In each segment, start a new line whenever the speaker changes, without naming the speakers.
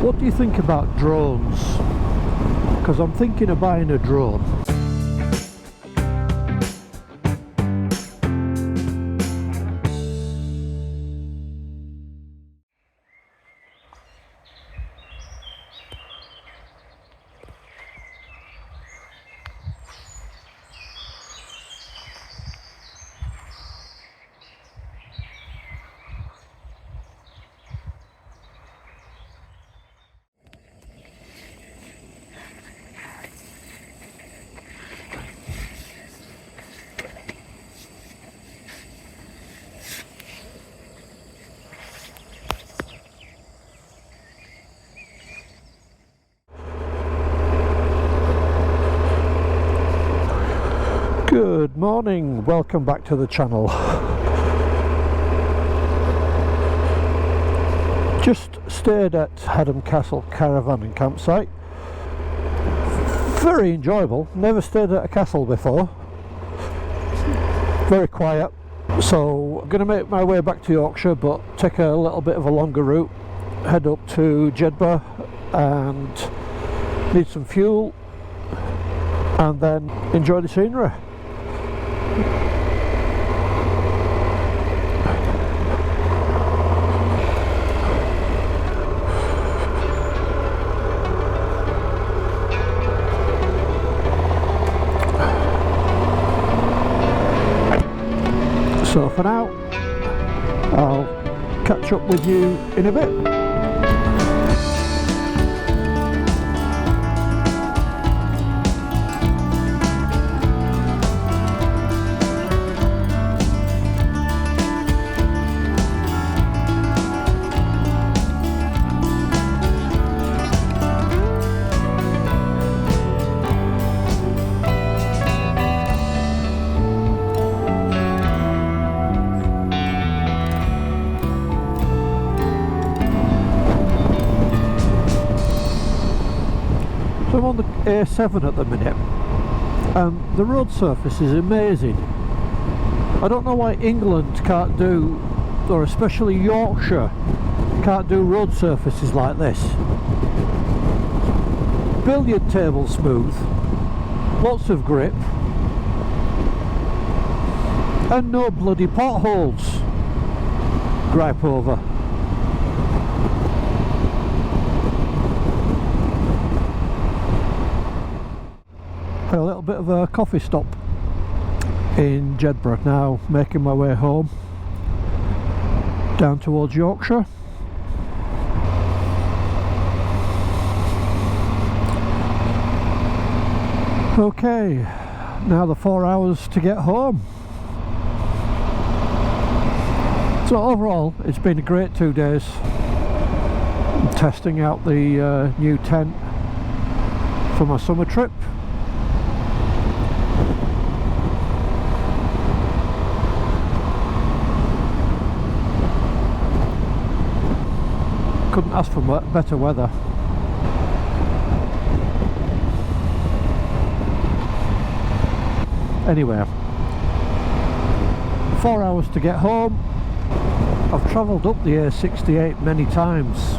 What do you think about drones? Because I'm thinking of buying a drone. Good morning, welcome back to the channel. Just stayed at Haddam Castle Caravan and Campsite. Very enjoyable, never stayed at a castle before. Very quiet. So I'm going to make my way back to Yorkshire, but take a little bit of a longer route. Head up to Jedburgh and need some fuel and then enjoy the scenery. So for now, I'll catch up with you in a bit. I'm on the A7 at the minute and the road surface is amazing. I don't know why England can't do, or especially Yorkshire, can't do road surfaces like this. Billiard table smooth, lots of grip and no bloody potholes. Gripe over. A little bit of a coffee stop in Jedburgh, now making my way home down towards Yorkshire. Okay, now the 4 hours to get home. So overall it's been a great 2 days. I'm testing out the new tent for my summer trip. Couldn't ask for better weather. Anyway, 4 hours to get home. I've travelled up the A68 many times,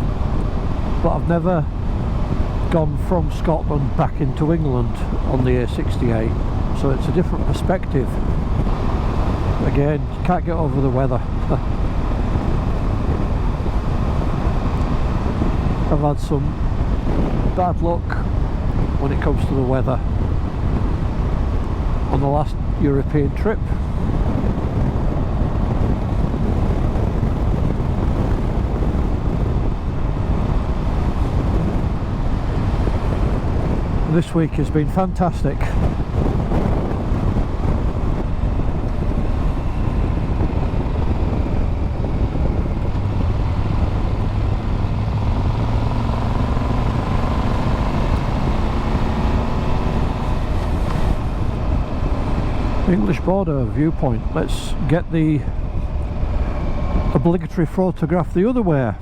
but I've never gone from Scotland back into England on the A68, so it's a different perspective. Again, can't get over the weather. I've had some bad luck when it comes to the weather on the last European trip. This week has been fantastic. English border viewpoint. Let's get the obligatory photograph the other way.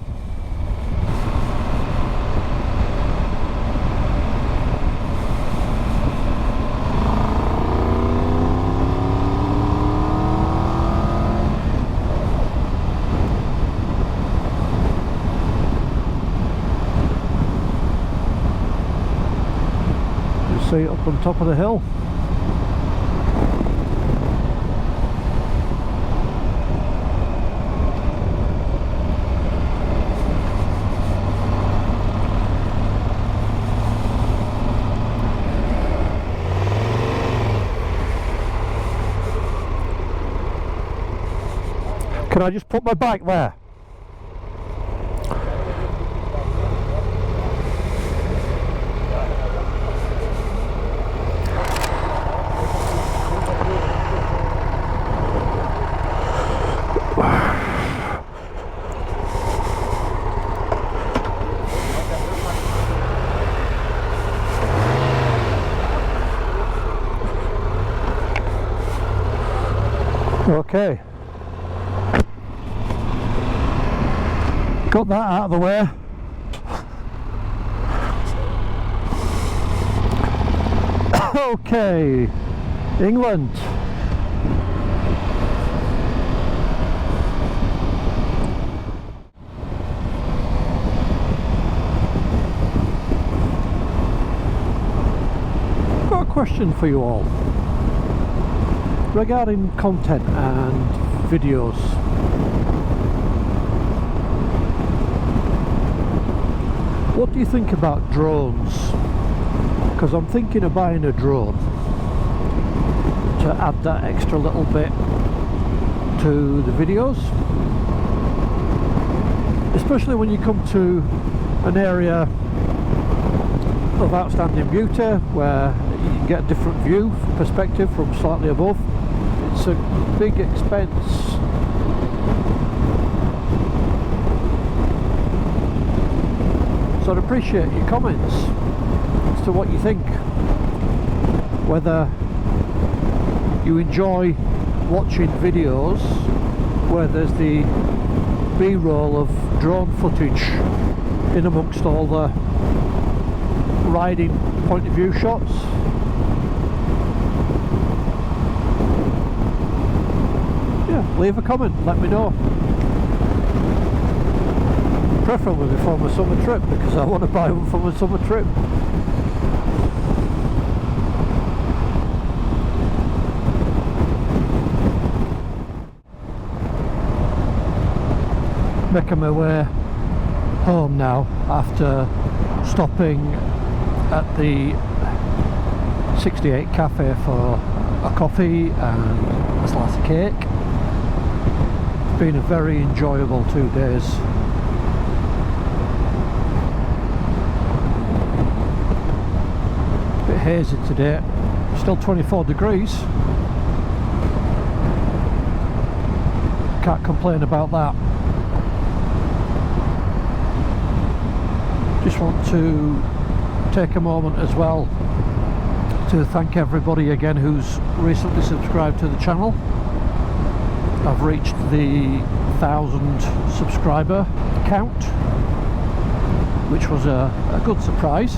feet up on top of the hill. Can I just put my bike there? Okay. Got that out of the way. Okay, England. Got a question for you all regarding content and videos. What do you think about drones? Because I'm thinking of buying a drone to add that extra little bit to the videos, especially when you come to an area of outstanding beauty where you can get a different view perspective from slightly above. It's a big expense. So I'd appreciate your comments as to what you think, whether you enjoy watching videos where there's the B-roll of drone footage in amongst all the riding point of view shots. Yeah, leave a comment, let me know. Preferably before my summer trip, because I want to buy one for my summer trip. Making my way home now after stopping at the 68 cafe for a coffee and a slice of cake. It's been a very enjoyable 2 days. Hazy today, still 24 degrees. Can't complain about that. Just want to take a moment as well to thank everybody again who's recently subscribed to the channel. I've reached the 1,000 subscriber count, which was a good surprise.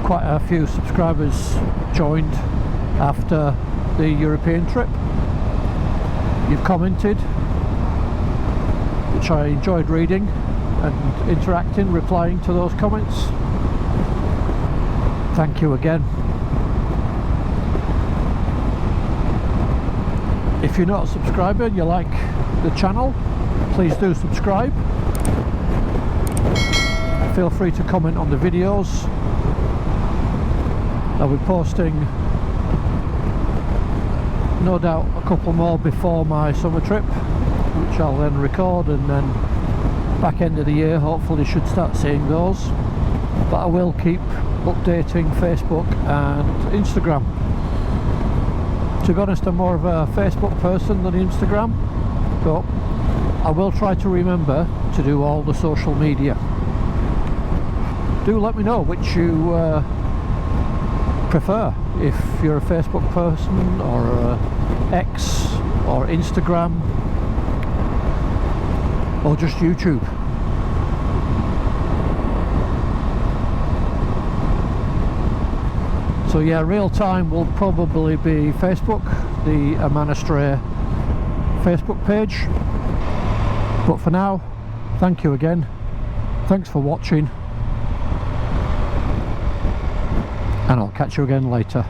Quite a few subscribers joined after the European trip. You've commented, which I enjoyed reading and interacting, replying to those comments. Thank you again. If you're not a subscriber and you like the channel, please do subscribe. Feel free to comment on the videos. I'll be posting, no doubt, a couple more before my summer trip, which I'll then record, and then back end of the year hopefully should start seeing those. But I will keep updating Facebook and Instagram. To be honest, I'm more of a Facebook person than Instagram, but I will try to remember to do all the social media. Do let me know which you prefer, if you're a Facebook person or X or Instagram or just YouTube. So yeah, real time will probably be Facebook, the Amanastray Facebook page. But for now, thank you again. Thanks for watching, and I'll catch you again later.